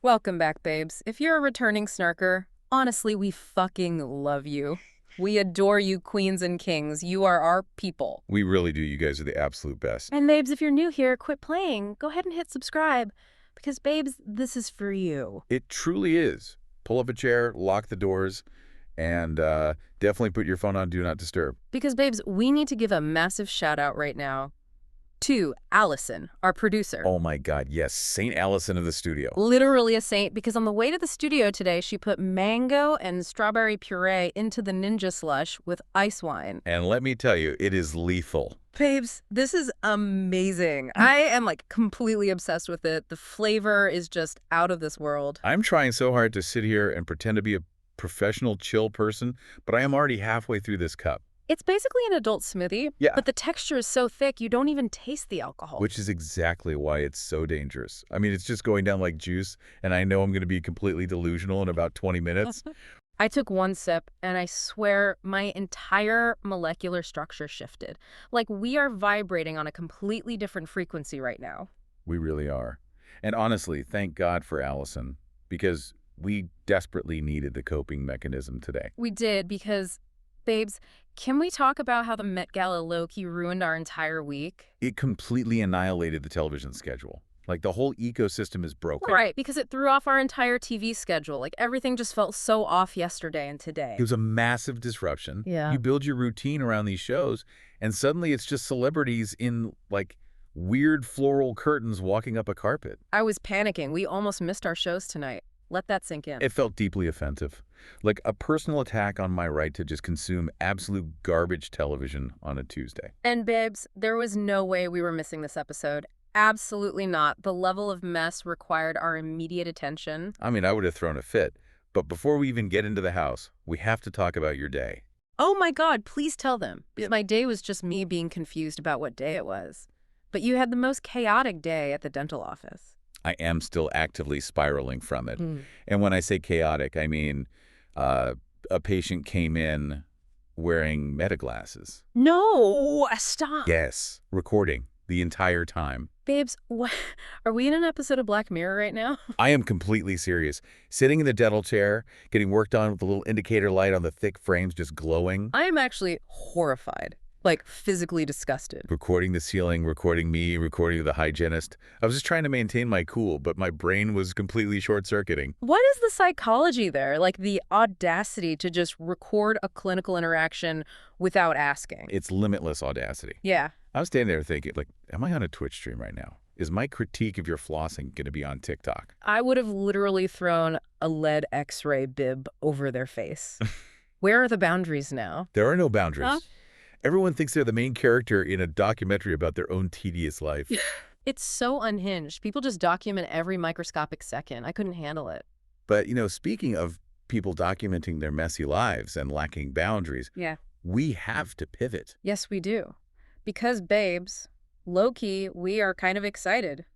Welcome back, babes. If you're a returning snarker, honestly, we fucking love you. We adore you, queens and kings. You are our people. We really do. You guys are the absolute best. And babes, if you're new here, quit playing. Go ahead and hit subscribe. Because, babes, this is for you. It truly is. Pull up a chair, lock the doors, and definitely put your phone on Do Not Disturb. Because, babes, we need to give a massive shout out right now to Allison, our producer. Oh my God, yes. Saint Allison of the studio. Literally a saint, because on the way to the studio today, she put mango and strawberry puree into the ninja slush with ice wine. And let me tell you, it is lethal. Babes, this is amazing. I am completely obsessed with it. The flavor is just out of this world. I'm trying so hard to sit here and pretend to be a professional, chill person, but I am already halfway through this cup. It's basically an adult smoothie, but the texture is so thick you don't even taste the alcohol. Which is exactly why it's so dangerous. I mean, it's just going down like juice, and I know I'm going to be completely delusional in about 20 minutes. I took one sip, and I swear my entire molecular structure shifted. Like we are vibrating on a completely different frequency right now. We really are. And honestly, thank God for Allison, because we desperately needed the coping mechanism today. We did, because, babes, can we talk about how the Met Gala low-key ruined our entire week? It completely annihilated the television schedule. Like, the whole ecosystem is broken. Right, because it threw off our entire TV schedule. Like, everything just felt so off yesterday and today. It was a massive disruption. Yeah. You build your routine around these shows, and suddenly it's just celebrities in, like, weird floral curtains walking up a carpet. I was panicking. We almost missed our shows tonight. Let that sink in. It felt deeply offensive. Like a personal attack on my right to just consume absolute garbage television on a Tuesday. And, babes, there was no way we were missing this episode. Absolutely not. The level of mess required our immediate attention. I mean, I would have thrown a fit. But before we even get into the house, we have to talk about your day. Oh my God, please tell them. Because my day was just me being confused about what day it was. But you had the most chaotic day at the dental office. I am still actively spiraling from it. And when I say chaotic, I mean a patient came in wearing metaglasses. No, stop. Yes, recording the entire time. Babes, what? Are we in an episode of Black Mirror right now? I am completely serious. Sitting in the dental chair, getting worked on with the little indicator light on the thick frames just glowing. I am actually horrified. Like, physically disgusted. Recording the ceiling, recording me, recording the hygienist. I was just trying to maintain my cool, but my brain was completely short-circuiting. What is the psychology there? Like, the audacity to just record a clinical interaction without asking. It's limitless audacity. Yeah. I was standing there thinking, like, am I on a Twitch stream right now? Is my critique of your flossing going to be on TikTok? I would have literally thrown a lead X-ray bib over their face. Where are the boundaries now? There are no boundaries. Huh? Everyone thinks they're the main character in a documentary about their own tedious life. It's so unhinged. People just document every microscopic second. I couldn't handle it. But, you know, speaking of people documenting their messy lives and lacking boundaries, we have to pivot. Yes, we do. Because, babes, low-key, we are kind of excited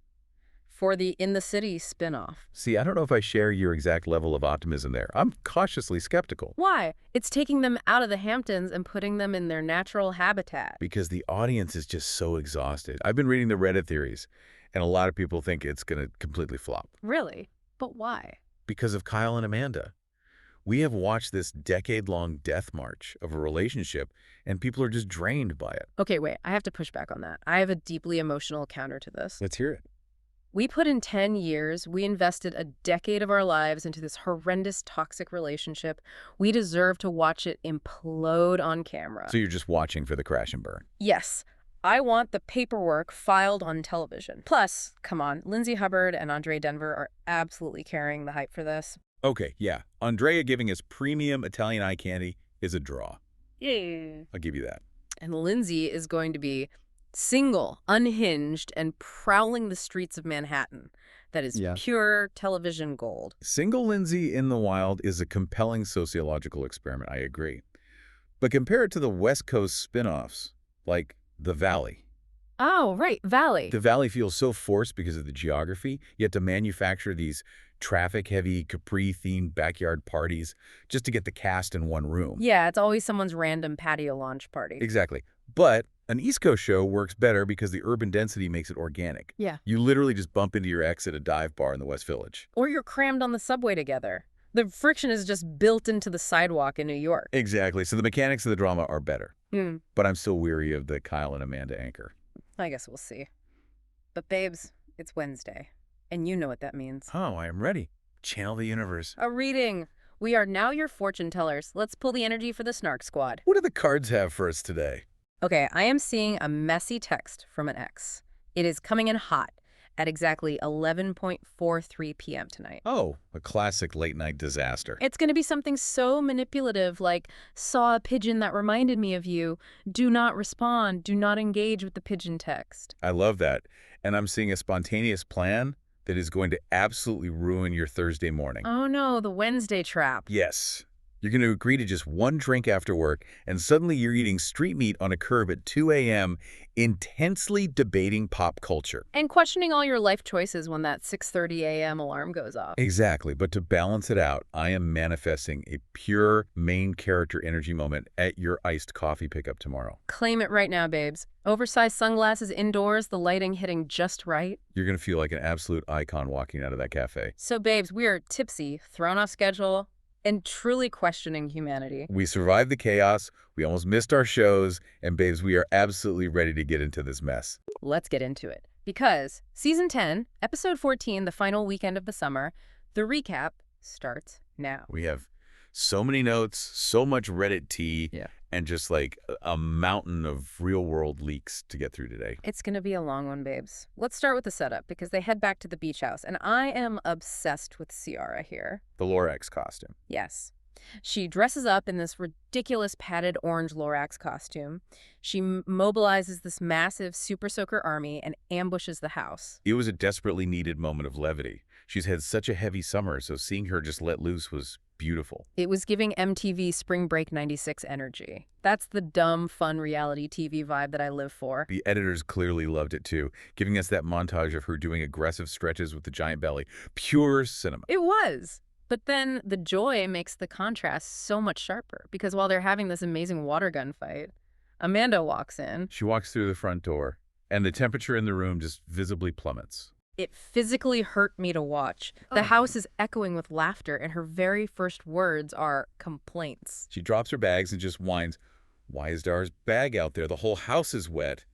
for the In the City spinoff. See, I don't know if I share your exact level of optimism there. I'm cautiously skeptical. Why? It's taking them out of the Hamptons and putting them in their natural habitat. Because the audience is just so exhausted. I've been reading the Reddit theories, and a lot of people think it's going to completely flop. Really? But why? Because of Kyle and Amanda. We have watched this decade-long death march of a relationship, and people are just drained by it. Okay, wait. I have to push back on that. I have a deeply emotional counter to this. Let's hear it. We put in 10 years, we invested a decade of our lives into this horrendous toxic relationship. We deserve to watch it implode on camera. So you're just watching for the crash and burn? Yes. I want the paperwork filed on television. Plus, come on, Lindsay Hubbard and Andre Denver are absolutely carrying the hype for this. Okay, yeah. Andrea giving us premium Italian eye candy is a draw. Yeah. I'll give you that. And Lindsay is going to be single, unhinged, and prowling the streets of Manhattan. That is pure television gold. Single Lindsay in the wild is a compelling sociological experiment, I agree. But compare it to the West Coast spin-offs, like The Valley. Oh, right, Valley. The Valley feels so forced because of the geography, yet to manufacture these traffic-heavy, Capri-themed backyard parties just to get the cast in one room. Yeah, it's always someone's random patio launch party. Exactly. But An East Coast show works better because the urban density makes it organic. Yeah. You literally just bump into your ex at a dive bar in the West Village. Or you're crammed on the subway together. The friction is just built into the sidewalk in New York. Exactly. So the mechanics of the drama are better. Hmm. But I'm still weary of the Kyle and Amanda anchor. I guess we'll see. But babes, it's Wednesday. And you know what that means. Oh, I am ready. Channel the universe. A reading. We are now your fortune tellers. Let's pull the energy for the Snark Squad. What do the cards have for us today? Okay, I am seeing a messy text from an ex. It is coming in hot at exactly 11:43 p.m. tonight. Oh, a classic late-night disaster. It's going to be something so manipulative like, saw a pigeon that reminded me of you. Do not respond. Do not engage with the pigeon text. I love that. And I'm seeing a spontaneous plan that is going to absolutely ruin your Thursday morning. Oh no, the Wednesday trap. Yes. You're going to agree to just one drink after work, and suddenly you're eating street meat on a curb at 2 a.m., intensely debating pop culture. And questioning all your life choices when that 6:30 a.m. alarm goes off. Exactly. But to balance it out, I am manifesting a pure main character energy moment at your iced coffee pickup tomorrow. Claim it right now, babes. Oversized sunglasses indoors, the lighting hitting just right. You're going to feel like an absolute icon walking out of that cafe. So, babes, we are tipsy, thrown off schedule, and truly questioning humanity. We survived the chaos, we almost missed our shows, and babes, we are absolutely ready to get into this mess. Let's get into it. Because Season 10, Episode 14, the final weekend of the summer, the recap starts now. We have so many notes, so much Reddit tea, and just like a mountain of real-world leaks to get through today. It's going to be a long one, babes. Let's start with the setup, because they head back to the beach house, and I am obsessed with Ciara here. The Lorax costume. Yes. She dresses up in this ridiculous padded orange Lorax costume. She mobilizes this massive super soaker army and ambushes the house. It was a desperately needed moment of levity. She's had such a heavy summer, so seeing her just let loose was beautiful. It was giving MTV Spring Break '96 energy. That's the dumb, fun reality TV vibe that I live for. The editors clearly loved it too, giving us that montage of her doing aggressive stretches with the giant belly. Pure cinema. It was. But then the joy makes the contrast so much sharper, because while they're having this amazing water gun fight, Amanda walks in. She walks through the front door, and the temperature in the room just visibly plummets. It physically hurt me to watch. The house is echoing with laughter, and her very first words are complaints. She drops her bags and just whines, "Why is Dar's bag out there? The whole house is wet."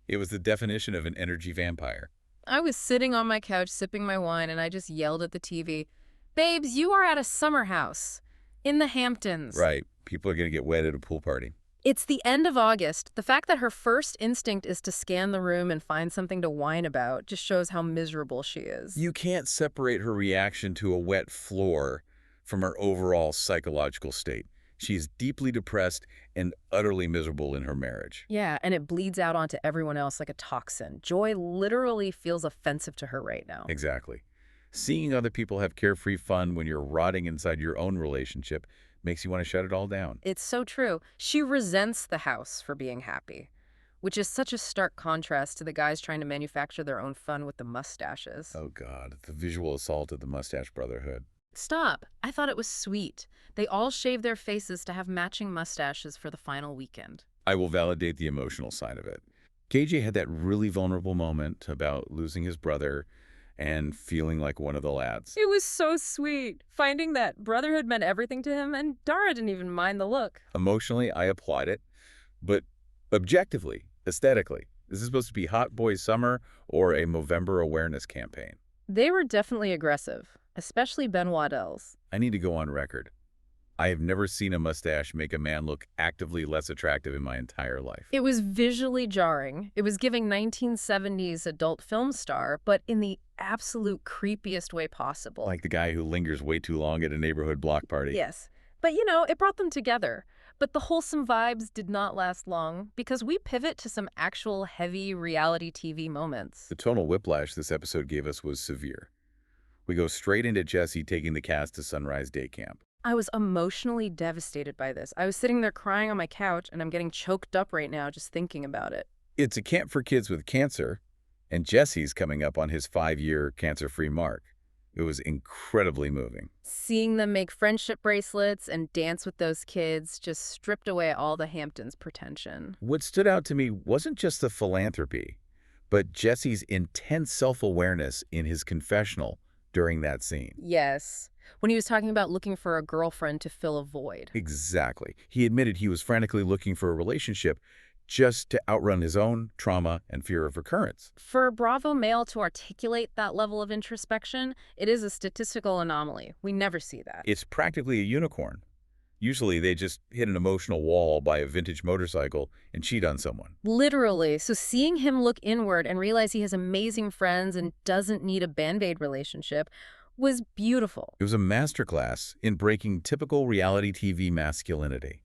It was the definition of an energy vampire. I was sitting on my couch sipping my wine, and I just yelled at the TV, "Babes, you are at a summer house in the Hamptons." Right. People are going to get wet at a pool party. It's the end of August. The fact that her first instinct is to scan the room and find something to whine about just shows how miserable she is. You can't separate her reaction to a wet floor from her overall psychological state. She is deeply depressed and utterly miserable in her marriage. Yeah, and it bleeds out onto everyone else like a toxin. Joy literally feels offensive to her right now. Exactly. Seeing other people have carefree fun when you're rotting inside your own relationship makes you want to shut it all down. It's so true. She resents the house for being happy, which is such a stark contrast to the guys trying to manufacture their own fun with the mustaches. Oh, God. The visual assault of the Mustache Brotherhood. Stop. I thought it was sweet. They all shave their faces to have matching mustaches for the final weekend. I will validate the emotional side of it. KJ had that really vulnerable moment about losing his brother and feeling like one of the lads. It was so sweet, finding that brotherhood meant everything to him, and Dara didn't even mind the look. Emotionally, I applaud it, but objectively, aesthetically, is this supposed to be Hot Boys Summer or a Movember awareness campaign? They were definitely aggressive, especially Ben Waddell's. I need to go on record. I have never seen a mustache make a man look actively less attractive in my entire life. It was visually jarring. It was giving 1970s adult film star, but in the absolute creepiest way possible. Like the guy who lingers way too long at a neighborhood block party. Yes. But, you know, it brought them together. But the wholesome vibes did not last long, because we pivot to some actual heavy reality TV moments. The tonal whiplash this episode gave us was severe. We go straight into Jesse taking the cast to Sunrise Day Camp. I was emotionally devastated by this. I was sitting there crying on my couch, and I'm getting choked up right now just thinking about it. It's a camp for kids with cancer, and Jesse's coming up on his 5-year cancer-free mark. It was incredibly moving. Seeing them make friendship bracelets and dance with those kids just stripped away all the Hamptons' pretension. What stood out to me wasn't just the philanthropy, but Jesse's intense self-awareness in his confessional during that scene. Yes, when he was talking about looking for a girlfriend to fill a void. Exactly. He admitted he was frantically looking for a relationship just to outrun his own trauma and fear of recurrence. For a Bravo male to articulate that level of introspection, it is a statistical anomaly. We never see that. It's practically a unicorn. Usually they just hit an emotional wall, buy a vintage motorcycle, and cheat on someone. Literally. So seeing him look inward and realize he has amazing friends and doesn't need a Band-Aid relationship was beautiful. It was a masterclass in breaking typical reality TV masculinity.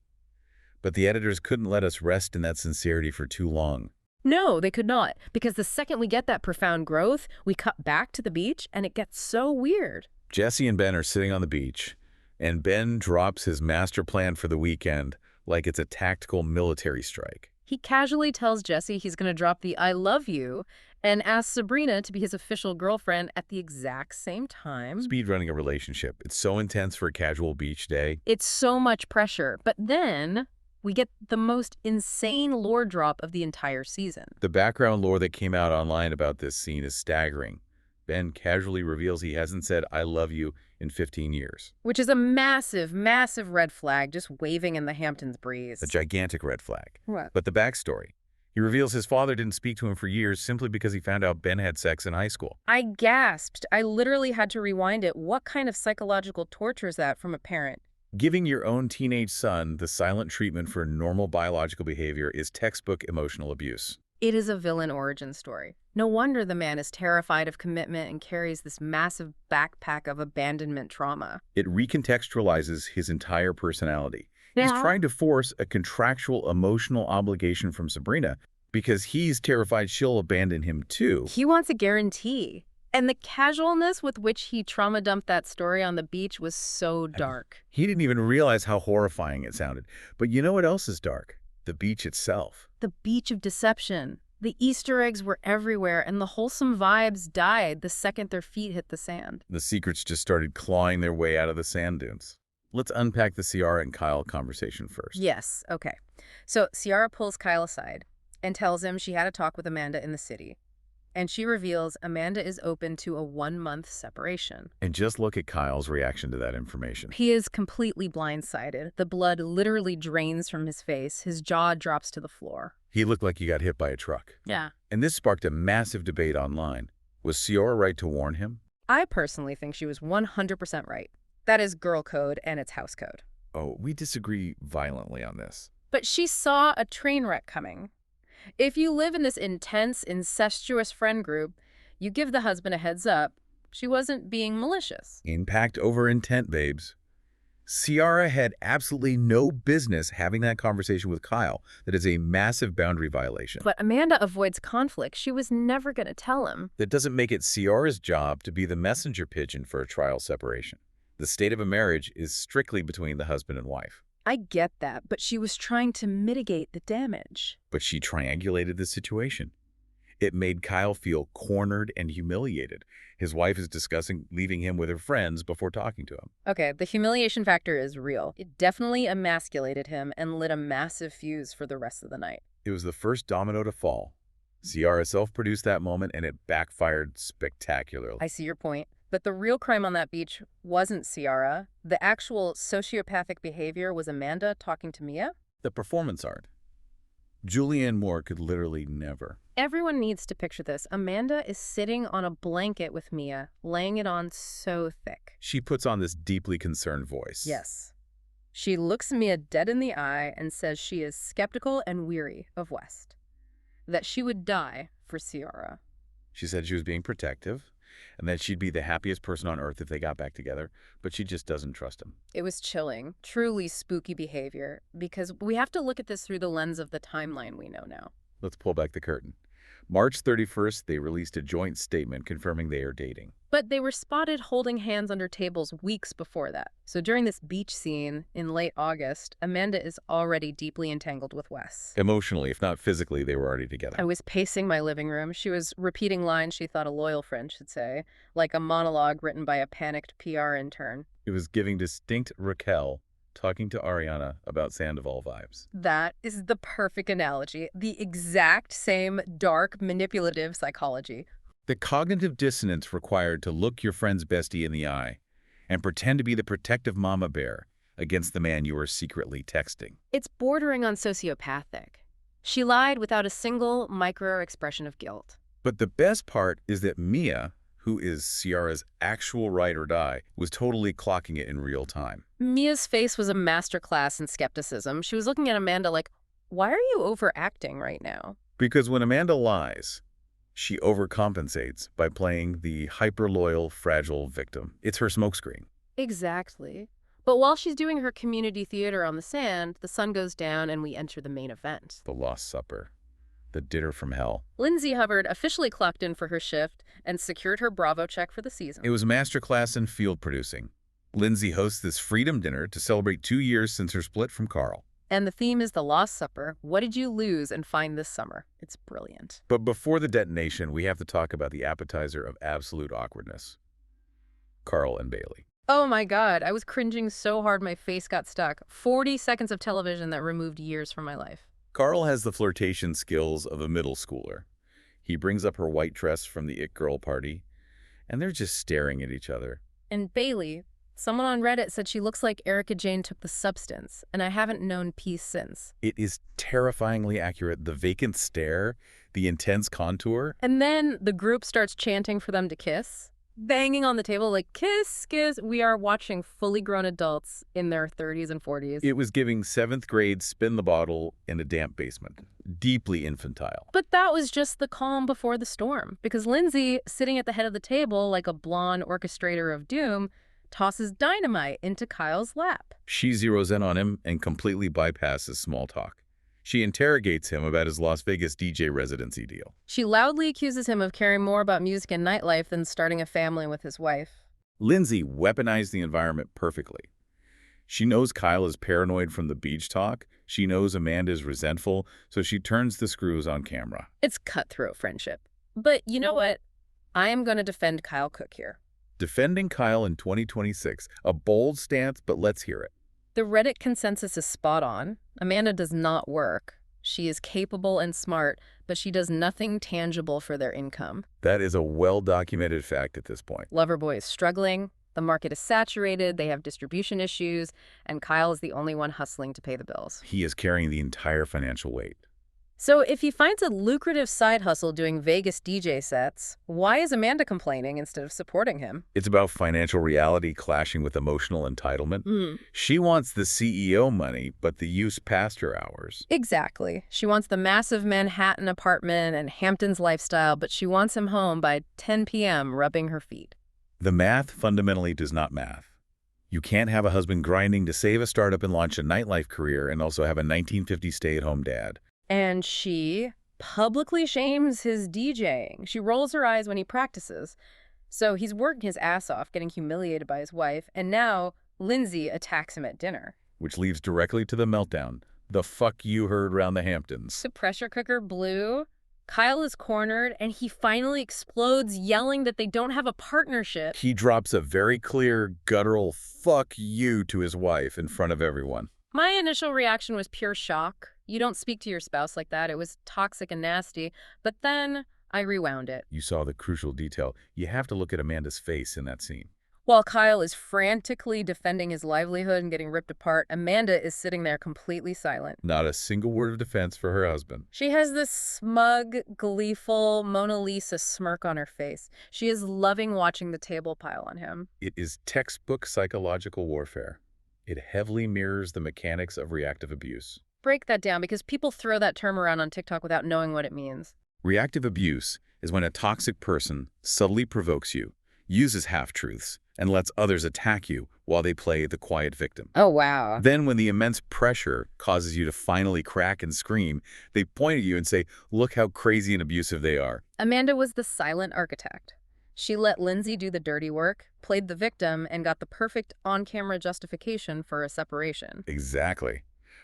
But the editors couldn't let us rest in that sincerity for too long. No, they could not, because the second we get that profound growth, we cut back to the beach and it gets so weird. Jesse and Ben are sitting on the beach, and Ben drops his master plan for the weekend like it's a tactical military strike. He casually tells Jesse he's going to drop the "I love you" and asks Sabrina to be his official girlfriend at the exact same time. Speedrunning a relationship. It's so intense for a casual beach day. It's so much pressure. But then we get the most insane lore drop of the entire season. The background lore that came out online about this scene is staggering. Ben casually reveals he hasn't said "I love you" in 15 years. Which is a massive, massive red flag just waving in the Hamptons breeze. A gigantic red flag. What? But the backstory. He reveals his father didn't speak to him for years simply because he found out Ben had sex in high school. I gasped. I literally had to rewind it. What kind of psychological torture is that from a parent? Giving your own teenage son the silent treatment for normal biological behavior is textbook emotional abuse. It is a villain origin story. No wonder the man is terrified of commitment and carries this massive backpack of abandonment trauma. It recontextualizes his entire personality. Yeah. He's trying to force a contractual emotional obligation from Sabrina because he's terrified she'll abandon him too. He wants a guarantee. And the casualness with which he trauma dumped that story on the beach was so dark. He didn't even realize how horrifying it sounded. But you know what else is dark? The beach itself. The beach of deception. The Easter eggs were everywhere, and the wholesome vibes died the second their feet hit the sand. The secrets just started clawing their way out of the sand dunes. Let's unpack the Ciara and Kyle conversation first. Yes, okay. So Ciara pulls Kyle aside and tells him she had a talk with Amanda in the city. And she reveals Amanda is open to a 1-month separation. And just look at Kyle's reaction to that information. He is completely blindsided. The blood literally drains from his face. His jaw drops to the floor. He looked like he got hit by a truck. Yeah. And this sparked a massive debate online. Was Ciara right to warn him? I personally think she was 100% right. That is girl code and it's house code. Oh, we disagree violently on this. But she saw a train wreck coming. If you live in this intense, incestuous friend group, you give the husband a heads up. She wasn't being malicious. Impact over intent, babes. Ciara had absolutely no business having that conversation with Kyle. That is a massive boundary violation. But Amanda avoids conflict. She was never going to tell him. That doesn't make it Ciara's job to be the messenger pigeon for a trial separation. The state of a marriage is strictly between the husband and wife. I get that, but she was trying to mitigate the damage. But she triangulated the situation. It made Kyle feel cornered and humiliated. His wife is discussing leaving him with her friends before talking to him. Okay, the humiliation factor is real. It definitely emasculated him and lit a massive fuse for the rest of the night. It was the first domino to fall. Ciara self-produced that moment, and it backfired spectacularly. I see your point. But the real crime on that beach wasn't Ciara. The actual sociopathic behavior was Amanda talking to Mia. The performance art. Julianne Moore could literally never. Everyone needs to picture this. Amanda is sitting on a blanket with Mia, laying it on so thick. She puts on this deeply concerned voice. Yes. She looks Mia dead in the eye and says she is skeptical and weary of West. That she would die for Ciara. She said she was being protective, and that she'd be the happiest person on earth if they got back together, but she just doesn't trust him. It was chilling, truly spooky behavior, because we have to look at this through the lens of the timeline we know now. Let's pull back the curtain. March 31st, they released a joint statement confirming they are dating. But they were spotted holding hands under tables weeks before that. So during this beach scene in late August, Amanda is already deeply entangled with Wes. Emotionally, if not physically, they were already together. I was pacing my living room. She was repeating lines she thought a loyal friend should say, like a monologue written by a panicked PR intern. It was giving distinct Raquel talking to Ariana about Sandoval vibes. That is the perfect analogy. The exact same dark, manipulative psychology. The cognitive dissonance required to look your friend's bestie in the eye and pretend to be the protective mama bear against the man you are secretly texting. It's bordering on sociopathic. She lied without a single micro-expression of guilt. But the best part is that Mia, who is Ciara's actual ride or die, was totally clocking it in real time. Mia's face was a masterclass in skepticism. She was looking at Amanda like, why are you overacting right now? Because when Amanda lies, she overcompensates by playing the hyper-loyal, fragile victim. It's her smokescreen. Exactly. But while she's doing her community theater on the sand, the sun goes down and we enter the main event. The Lost Supper. The dinner from hell. Lindsay Hubbard officially clocked in for her shift and secured her Bravo check for the season. It was a masterclass in field producing. Lindsay hosts this freedom dinner to celebrate 2 years since her split from Carl. And the theme is the Lost Supper. What did you lose and find this summer? It's brilliant. But before the detonation, we have to talk about the appetizer of absolute awkwardness. Carl and Bailey. Oh my God, I was cringing so hard my face got stuck. 40 seconds of television that removed years from my life. Carl has the flirtation skills of a middle schooler. He brings up her white dress from the It Girl party, and they're just staring at each other. And Bailey, someone on Reddit said she looks like Erica Jane took the substance, and I haven't known peace since. It is terrifyingly accurate. The vacant stare, the intense contour. And then the group starts chanting for them to kiss, banging on the table like, kiss, kiss. We are watching fully grown adults in their 30s and 40s. It was giving 7th grade spin the bottle in a damp basement. Deeply infantile. But that was just the calm before the storm, because Lindsay, sitting at the head of the table like a blonde orchestrator of doom, tosses dynamite into Kyle's lap. She zeroes in on him and completely bypasses small talk. She interrogates him about his Las Vegas DJ residency deal. She loudly accuses him of caring more about music and nightlife than starting a family with his wife. Lindsay weaponized the environment perfectly. She knows Kyle is paranoid from the beach talk. She knows Amanda is resentful, so she turns the screws on camera. It's cutthroat friendship. But you know what? I am going to defend Kyle Cooke here. Defending Kyle in 2026. A bold stance, but let's hear it. The Reddit consensus is spot on. Amanda does not work. She is capable and smart, but she does nothing tangible for their income. That is a well-documented fact at this point. Loverboy is struggling. The market is saturated. They have distribution issues. And Kyle is the only one hustling to pay the bills. He is carrying the entire financial weight. So if he finds a lucrative side hustle doing Vegas DJ sets, why is Amanda complaining instead of supporting him? It's about financial reality clashing with emotional entitlement. She wants the CEO money, but the use past her hours. Exactly. She wants the massive Manhattan apartment and Hamptons lifestyle, but she wants him home by 10 p.m. rubbing her feet. The math fundamentally does not math. You can't have a husband grinding to save a startup and launch a nightlife career and also have a 1950s stay-at-home dad. And she publicly shames his DJing. She rolls her eyes when he practices. So he's working his ass off, getting humiliated by his wife, and now Lindsay attacks him at dinner. Which leads directly to the meltdown. The fuck you heard round the Hamptons. The pressure cooker blew. Kyle is cornered, and he finally explodes, yelling that they don't have a partnership. He drops a very clear, guttural fuck you to his wife in front of everyone. My initial reaction was pure shock. You don't speak to your spouse like that. It was toxic and nasty. But then I rewound it. You saw the crucial detail. You have to look at Amanda's face in that scene. While Kyle is frantically defending his livelihood and getting ripped apart, Amanda is sitting there completely silent. Not a single word of defense for her husband. She has this smug, gleeful Mona Lisa smirk on her face. She is loving watching the table pile on him. It is textbook psychological warfare. It heavily mirrors the mechanics of reactive abuse. Break that down, because people throw that term around on TikTok without knowing what it means. Reactive abuse is when a toxic person subtly provokes you. uses half-truths, and lets others attack you while they play the quiet victim. Oh, wow. Then when the immense pressure causes you to finally crack and scream, they point at you and say, look how crazy and abusive they are. Amanda was the silent architect. She let Lindsay do the dirty work, played the victim, and got the perfect on-camera justification for a separation. Exactly.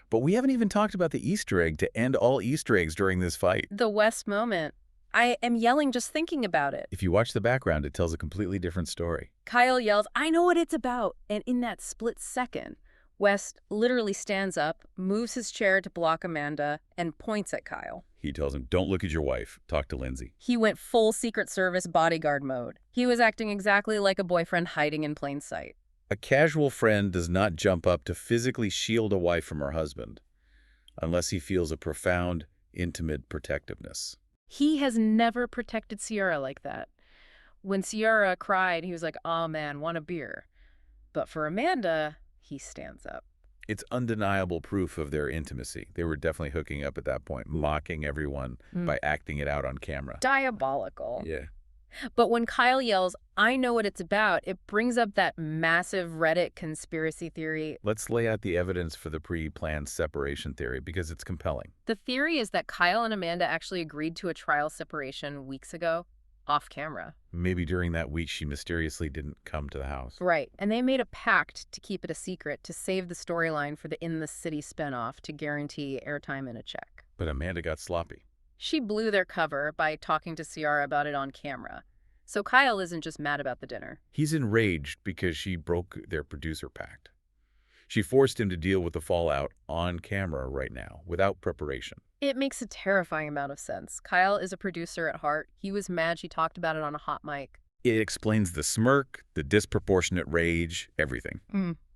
But we haven't even talked about the Easter egg to end all Easter eggs during this fight. The West moment. I am yelling just thinking about it. If you watch the background, it tells a completely different story. Kyle yells, "I know what it's about." And in that split second, West literally stands up, moves his chair to block Amanda, and points at Kyle. He tells him, don't look at your wife. Talk to Lindsay. He went full Secret Service bodyguard mode. He was acting exactly like a boyfriend hiding in plain sight. A casual friend does not jump up to physically shield a wife from her husband unless he feels a profound, intimate protectiveness. He has never protected Ciara like that. When Ciara cried, he was like, "Oh man, want a beer?" But for Amanda, he stands up. It's undeniable proof of their intimacy. They were definitely hooking up at that point, mocking everyone by acting it out on camera. Diabolical. Yeah. But when Kyle yells, "I know what it's about," it brings up that massive Reddit conspiracy theory. Let's lay out the evidence for the pre-planned separation theory because it's compelling. The theory is that Kyle and Amanda actually agreed to a trial separation weeks ago, off camera. Maybe during that week she mysteriously didn't come to the house. Right, and they made a pact to keep it a secret to save the storyline for the In the City spinoff to guarantee airtime and a check. But Amanda got sloppy. She blew their cover by talking to Ciara about it on camera. So Kyle isn't just mad about the dinner. He's enraged because she broke their producer pact. She forced him to deal with the fallout on camera right now, without preparation. It makes a terrifying amount of sense. Kyle is a producer at heart. He was mad she talked about it on a hot mic. It explains the smirk, the disproportionate rage, everything.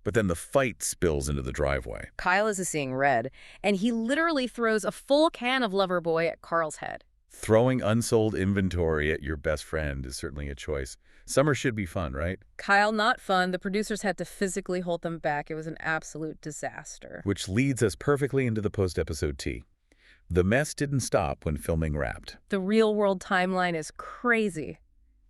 But then the fight spills into the driveway. Kyle is seeing red, and he literally throws a full can of Loverboy at Carl's head. Throwing unsold inventory at your best friend is certainly a choice. Summer should be fun, right? Kyle, not fun. The producers had to physically hold them back. It was an absolute disaster. Which leads us perfectly into the post-episode tea. The mess didn't stop when filming wrapped. The real-world timeline is crazy.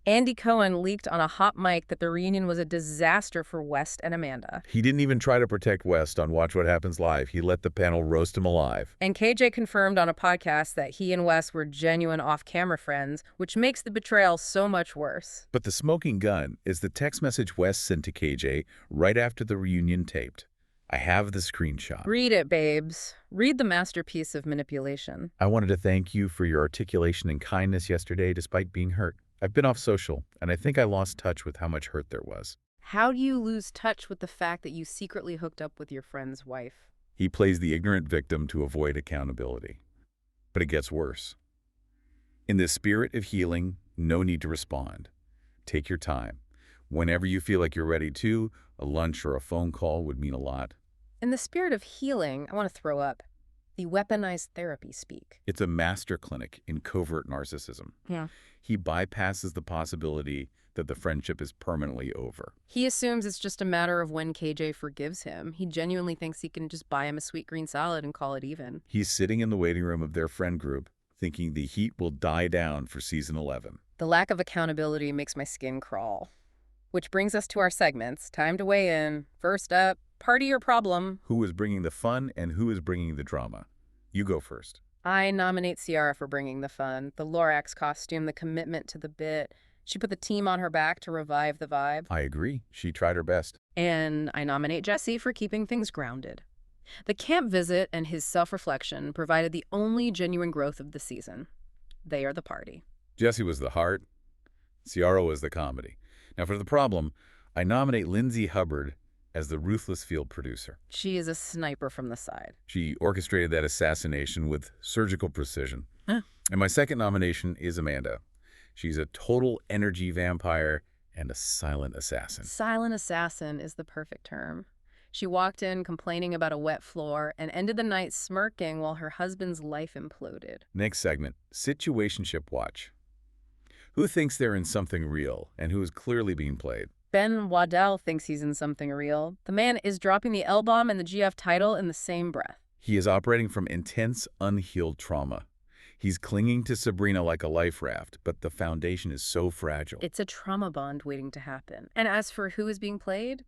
Andy Cohen leaked on a hot mic that the reunion was a disaster for West and Amanda. He didn't even try to protect West on Watch What Happens Live. He let the panel roast him alive. And KJ confirmed on a podcast that he and West were genuine off-camera friends, which makes the betrayal so much worse. But the smoking gun is the text message West sent to KJ right after the reunion taped. I have the screenshot. Read it, babes. Read the masterpiece of manipulation. I wanted to thank you for your articulation and kindness yesterday despite being hurt. I've been off social, and I think I lost touch with how much hurt there was. How do you lose touch with the fact that you secretly hooked up with your friend's wife? He plays the ignorant victim to avoid accountability. But it gets worse. In the spirit of healing, no need to respond. Take your time. Whenever you feel like you're ready to, a lunch or a phone call would mean a lot. In the spirit of healing, I want to throw up. The weaponized therapy speak. It's a master clinic in covert narcissism. Yeah. He bypasses the possibility that the friendship is permanently over. He assumes it's just a matter of when KJ forgives him. He genuinely thinks he can just buy him a sweet green salad and call it even. He's sitting in the waiting room of their friend group, thinking the heat will die down for season 11. The lack of accountability makes my skin crawl. Which brings us to our segments. Time to weigh in. First up, party or problem? Who is bringing the fun and who is bringing the drama? You go first. I nominate Ciara for bringing the fun. The Lorax costume, the commitment to the bit. She put the team on her back to revive the vibe. I agree. She tried her best. And I nominate Jesse for keeping things grounded. The camp visit and his self-reflection provided the only genuine growth of the season. They are the party. Jesse was the heart. Ciara was the comedy. Now for the problem, I nominate Lindsay Hubbard as the ruthless field producer. She is a sniper from the side. She orchestrated that assassination with surgical precision. Huh. And my second nomination is Amanda. She's a total energy vampire and a silent assassin. Silent assassin is the perfect term. She walked in complaining about a wet floor and ended the night smirking while her husband's life imploded. Next segment, situationship watch. Who thinks they're in something real and who is clearly being played? Ben Waddell thinks he's in something real. The man is dropping the L-bomb and the GF title in the same breath. He is operating from intense, unhealed trauma. He's clinging to Sabrina like a life raft, but the foundation is so fragile. It's a trauma bond waiting to happen. And as for who is being played,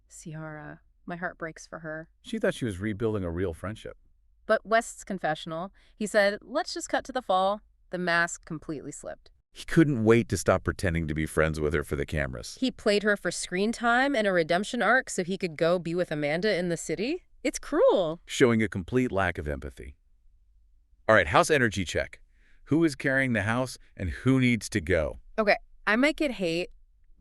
Ciara. My heart breaks for her. She thought she was rebuilding a real friendship. But West's confessional, he said, let's just cut to the fall. The mask completely slipped. He couldn't wait to stop pretending to be friends with her for the cameras. He played her for screen time and a redemption arc so he could go be with Amanda in the city? It's cruel. Showing a complete lack of empathy. All right, house energy check. Who is carrying the house and who needs to go? Okay, I might get hate,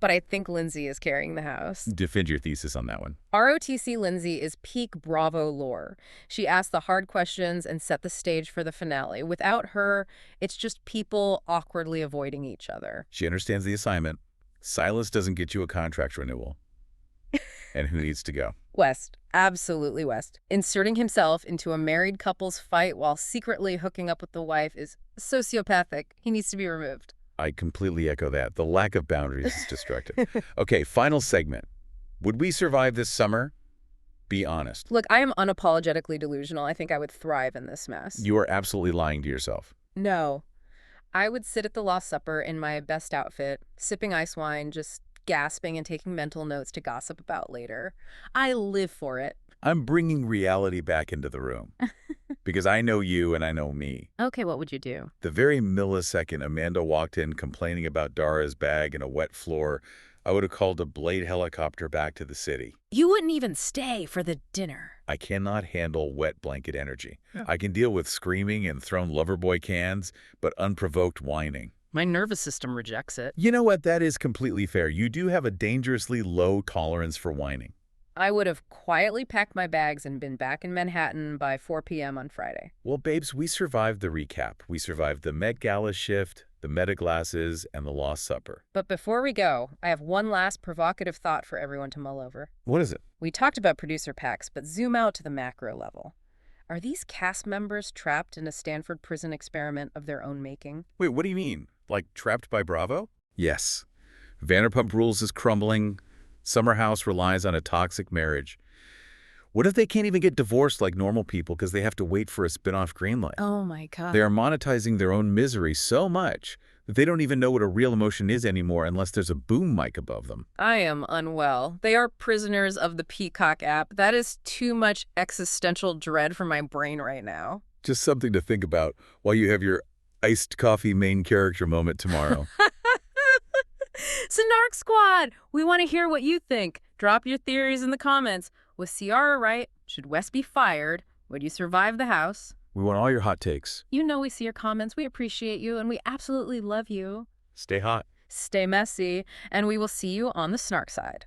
but I think Lindsay is carrying the house. Defend your thesis on that one. ROTC Lindsay is peak Bravo lore. She asked the hard questions and set the stage for the finale. Without her, it's just people awkwardly avoiding each other. She understands the assignment. Silas doesn't get you a contract renewal. And who needs to go? West. Absolutely West. Inserting himself into a married couple's fight while secretly hooking up with the wife is sociopathic. He needs to be removed. I completely echo that. The lack of boundaries is destructive. Okay, final segment. Would we survive this summer? Be honest. Look, I am unapologetically delusional. I think I would thrive in this mess. You are absolutely lying to yourself. No. I would sit at the Last Supper in my best outfit, sipping ice wine, just gasping and taking mental notes to gossip about later. I live for it. I'm bringing reality back into the room. Because I know you and I know me. Okay, what would you do? The very millisecond Amanda walked in complaining about Dara's bag and a wet floor, I would have called a Blade helicopter back to the city. You wouldn't even stay for the dinner. I cannot handle wet blanket energy. I can deal with screaming and thrown Loverboy cans, but unprovoked whining. My nervous system rejects it. You know what? That is completely fair. You do have a dangerously low tolerance for whining. I would have quietly packed my bags and been back in Manhattan by 4 p.m. on Friday. Well, babes, we survived the recap. We survived the Met Gala shift, the meta glasses, and the Lost Supper. But before we go, I have one last provocative thought for everyone to mull over. What is it? We talked about producer packs, but zoom out to the macro level. Are these cast members trapped in a Stanford prison experiment of their own making? Wait, what do you mean? Like trapped by Bravo? Yes. Vanderpump Rules is crumbling. Summer House relies on a toxic marriage. What if they can't even get divorced like normal people because they have to wait for a spin-off greenlight? Oh my God. They are monetizing their own misery so much that they don't even know what a real emotion is anymore unless there's a boom mic above them. I am unwell. They are prisoners of the Peacock app. That is too much existential dread for my brain right now. Just something to think about while you have your iced coffee main character moment tomorrow. Snark Squad! We want to hear what you think. Drop your theories in the comments. Was Ciara right? Should Wes be fired? Would you survive the house? We want all your hot takes. You know we see your comments. We appreciate you, and we absolutely love you. Stay hot. Stay messy, and we will see you on the Snark side.